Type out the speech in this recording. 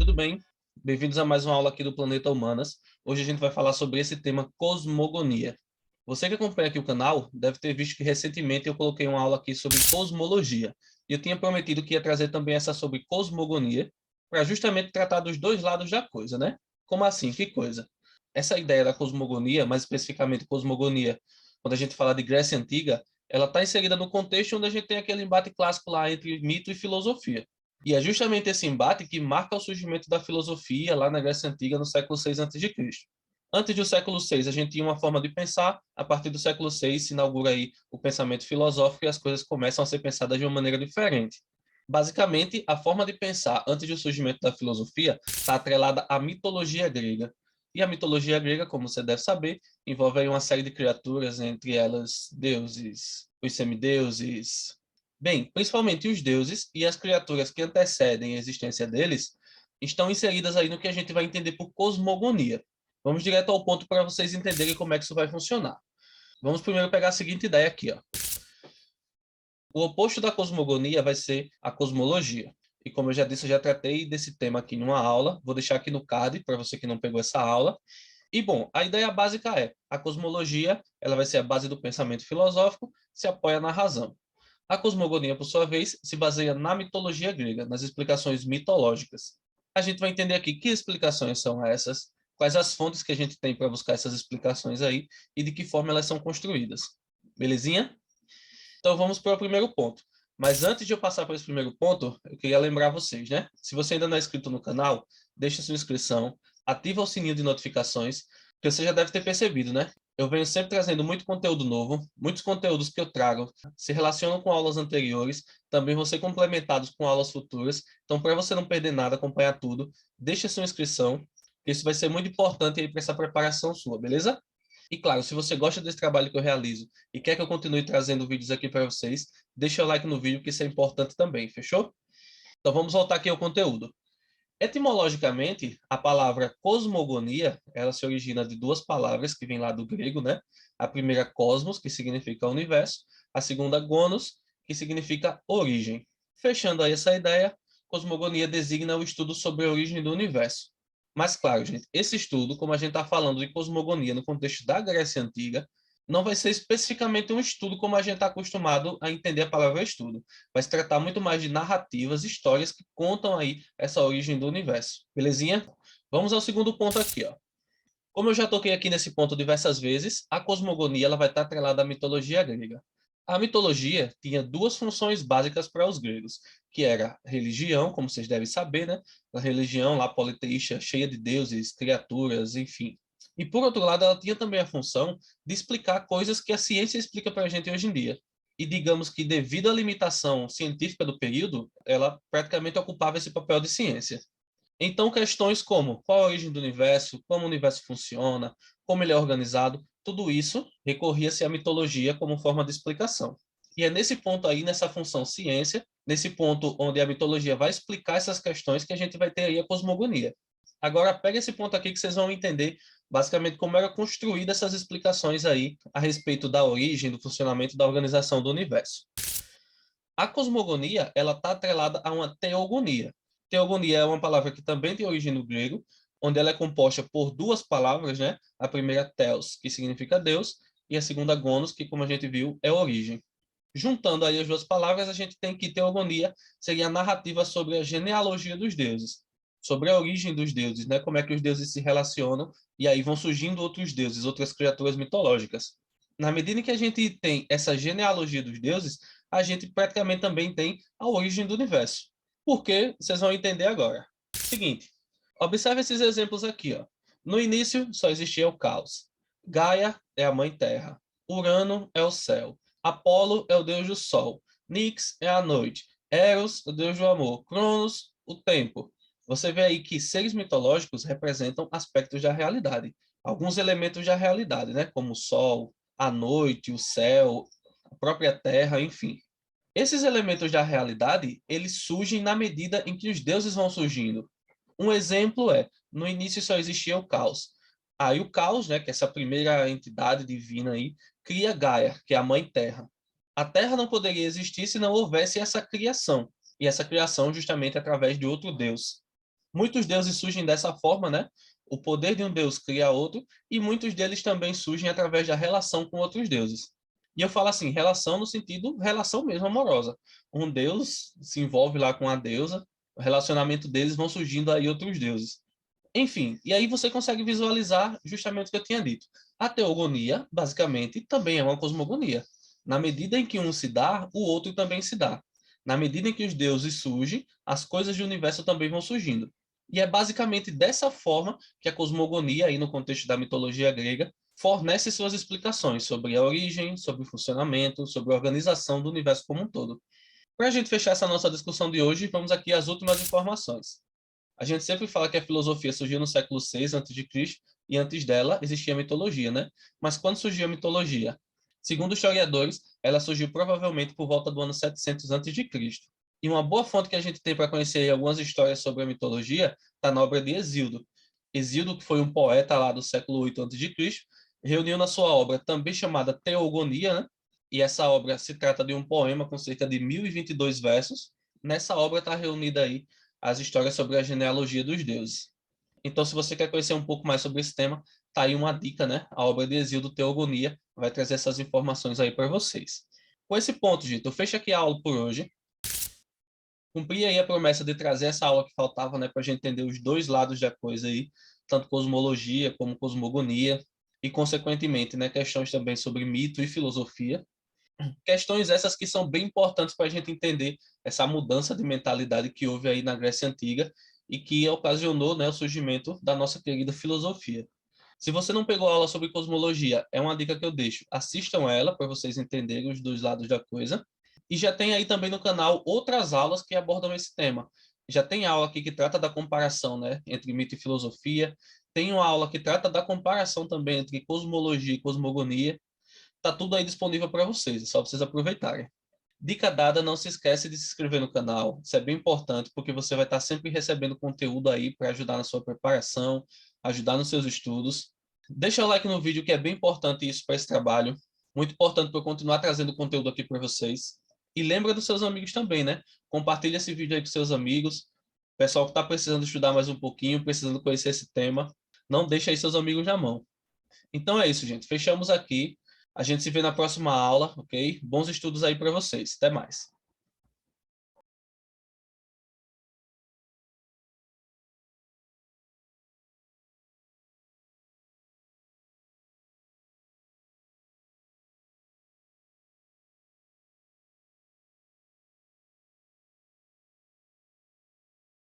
tudo bem? Bem-vindos a mais uma aula aqui do Planeta Humanas. Hoje a gente vai falar sobre esse tema cosmogonia. Você que acompanha aqui o canal deve ter visto que recentemente eu coloquei uma aula aqui sobre cosmologia. E eu tinha prometido que ia trazer também essa sobre cosmogonia, para justamente tratar dos dois lados da coisa, né? Como assim? Que coisa? Essa ideia da cosmogonia, mais especificamente cosmogonia, quando a gente fala de Grécia Antiga, ela está inserida no contexto onde a gente tem aquele embate clássico lá entre mito e filosofia. E é justamente esse embate que marca o surgimento da filosofia lá na Grécia Antiga, no século VI a.C. Antes do século VI, a gente tinha uma forma de pensar, a partir do século VI se inaugura aí o pensamento filosófico e as coisas começam a ser pensadas de uma maneira diferente. Basicamente, a forma de pensar antes do surgimento da filosofia está atrelada à mitologia grega. E a mitologia grega, como você deve saber, envolve aí uma série de criaturas, entre elas deuses, os semideuses, bem, principalmente os deuses e as criaturas que antecedem a existência deles estão inseridas aí no que a gente vai entender por cosmogonia. Vamos direto ao ponto para vocês entenderem como é que isso vai funcionar. Vamos primeiro pegar a seguinte ideia aqui, ó. O oposto da cosmogonia vai ser a cosmologia. E como eu já disse, eu já tratei desse tema aqui numa aula. Vou deixar aqui no card para você que não pegou essa aula. E bom, a ideia básica é: a cosmologia, ela vai ser a base do pensamento filosófico, se apoia na razão. A cosmogonia, por sua vez, se baseia na mitologia grega, nas explicações mitológicas. A gente vai entender aqui que explicações são essas, quais as fontes que a gente tem para buscar essas explicações aí e de que forma elas são construídas. Belezinha? Então vamos para o primeiro ponto. Mas antes de eu passar para esse primeiro ponto, eu queria lembrar vocês, né? Se você ainda não é inscrito no canal, deixa sua inscrição, ativa o sininho de notificações, que você já deve ter percebido, né? Eu venho sempre trazendo muito conteúdo novo, muitos conteúdos que eu trago se relacionam com aulas anteriores, também vão ser complementados com aulas futuras. Então, para você não perder nada, acompanhar tudo, deixa sua inscrição, que isso vai ser muito importante aí para essa preparação sua, beleza? E claro, se você gosta desse trabalho que eu realizo e quer que eu continue trazendo vídeos aqui para vocês, deixa o like no vídeo, que isso é importante também, fechou? Então vamos voltar aqui ao conteúdo. Etimologicamente, a palavra cosmogonia, ela se origina de duas palavras que vêm lá do grego, né? A primeira, cosmos, que significa universo, a segunda, gonos, que significa origem. Fechando aí essa ideia, cosmogonia designa o estudo sobre a origem do universo. Mas claro, gente, esse estudo, como a gente está falando de cosmogonia no contexto da Grécia Antiga, não vai ser especificamente um estudo como a gente está acostumado a entender a palavra estudo. Vai se tratar muito mais de narrativas, histórias que contam aí essa origem do universo. Belezinha? Vamos ao segundo ponto aqui, ó. Como eu já toquei aqui nesse ponto diversas vezes, a cosmogonia ela vai estar atrelada à mitologia grega. A mitologia tinha duas funções básicas para os gregos, que era religião, como vocês devem saber, né? A religião lá politeísta, cheia de deuses, criaturas, enfim. E por outro lado, ela tinha também a função de explicar coisas que a ciência explica para a gente hoje em dia. E digamos que devido à limitação científica do período, ela praticamente ocupava esse papel de ciência. Então, questões como qual a origem do universo, como o universo funciona, como ele é organizado, tudo isso recorria-se à mitologia como forma de explicação. E é nesse ponto aí, nessa função ciência, nesse ponto onde a mitologia vai explicar essas questões, que a gente vai ter aí a cosmogonia. Agora, pega esse ponto aqui que vocês vão entender basicamente como era construída essas explicações aí a respeito da origem, do funcionamento, da organização do universo. A cosmogonia, ela está atrelada a uma teogonia. Teogonia é uma palavra que também tem origem no grego, onde ela é composta por duas palavras, né? A primeira, theos, que significa Deus, e a segunda, gonos, que, como a gente viu, é origem. Juntando aí as duas palavras, a gente tem que teogonia seria a narrativa sobre a genealogia dos deuses, sobre a origem dos deuses, né? Como é que os deuses se relacionam, e aí vão surgindo outros deuses, outras criaturas mitológicas. Na medida em que a gente tem essa genealogia dos deuses, a gente praticamente também tem a origem do universo. Por quê? Vocês vão entender agora. Seguinte, observe esses exemplos aqui, ó. No início só existia o caos. Gaia é a mãe terra. Urano é o céu. Apolo é o deus do sol. Nix é a noite. Eros, o deus do amor. Cronos, o tempo. Você vê aí que seres mitológicos representam aspectos da realidade. Alguns elementos da realidade, né? Como o sol, a noite, o céu, a própria terra, enfim. Esses elementos da realidade, eles surgem na medida em que os deuses vão surgindo. Um exemplo é, no início só existia o caos. Aí o caos, né, que é essa primeira entidade divina aí, cria Gaia, que é a mãe terra. A terra não poderia existir se não houvesse essa criação. E essa criação justamente através de outro deus. Muitos deuses surgem dessa forma, né? O poder de um deus cria outro, e muitos deles também surgem através da relação com outros deuses. E eu falo assim, relação no sentido, relação mesmo amorosa. Um deus se envolve lá com a deusa, o relacionamento deles vão surgindo aí outros deuses. Enfim, e aí você consegue visualizar justamente o que eu tinha dito. A teogonia, basicamente, também é uma cosmogonia. Na medida em que um se dá, o outro também se dá. Na medida em que os deuses surgem, as coisas do universo também vão surgindo. E é basicamente dessa forma que a cosmogonia, aí no contexto da mitologia grega, fornece suas explicações sobre a origem, sobre o funcionamento, sobre a organização do universo como um todo. Para a gente fechar essa nossa discussão de hoje, vamos aqui às últimas informações. A gente sempre fala que a filosofia surgiu no século VI a.C. e antes dela existia a mitologia, né? Mas quando surgiu a mitologia? Segundo historiadores, ela surgiu provavelmente por volta do ano 700 a.C. E uma boa fonte que a gente tem para conhecer algumas histórias sobre a mitologia está na obra de Hesíodo. Hesíodo, que foi um poeta lá do século 8 a.C., reuniu na sua obra, também chamada Teogonia, né? E essa obra se trata de um poema com cerca de 1022 versos. Nessa obra está reunida aí as histórias sobre a genealogia dos deuses. Então, se você quer conhecer um pouco mais sobre esse tema, tá aí uma dica, né? A obra de Hesíodo Teogonia vai trazer essas informações aí para vocês. Com esse ponto, gente, eu fecho aqui a aula por hoje. Cumpri aí a promessa de trazer essa aula que faltava, né, para a gente entender os dois lados da coisa aí, tanto cosmologia como cosmogonia, e, consequentemente, né, questões também sobre mito e filosofia. Questões essas que são bem importantes para a gente entender essa mudança de mentalidade que houve aí na Grécia Antiga e que ocasionou, né, o surgimento da nossa querida filosofia. Se você não pegou aula sobre cosmologia, é uma dica que eu deixo. Assistam ela para vocês entenderem os dois lados da coisa. E já tem aí também no canal outras aulas que abordam esse tema. Já tem aula aqui que trata da comparação, né, entre mito e filosofia. Tem uma aula que trata da comparação também entre cosmologia e cosmogonia. Tá tudo aí disponível para vocês, é só vocês aproveitarem. Dica dada, não se esquece de se inscrever no canal. Isso é bem importante porque você vai estar sempre recebendo conteúdo aí para ajudar na sua preparação, ajudar nos seus estudos. Deixa o like no vídeo que é bem importante isso para esse trabalho. Muito importante para eu continuar trazendo conteúdo aqui para vocês. E lembra dos seus amigos também, né? Compartilha esse vídeo aí com seus amigos. Pessoal que está precisando estudar mais um pouquinho, precisando conhecer esse tema. Não deixa aí seus amigos na mão. Então é isso, gente. Fechamos aqui. A gente se vê na próxima aula, ok? Bons estudos aí para vocês. Até mais.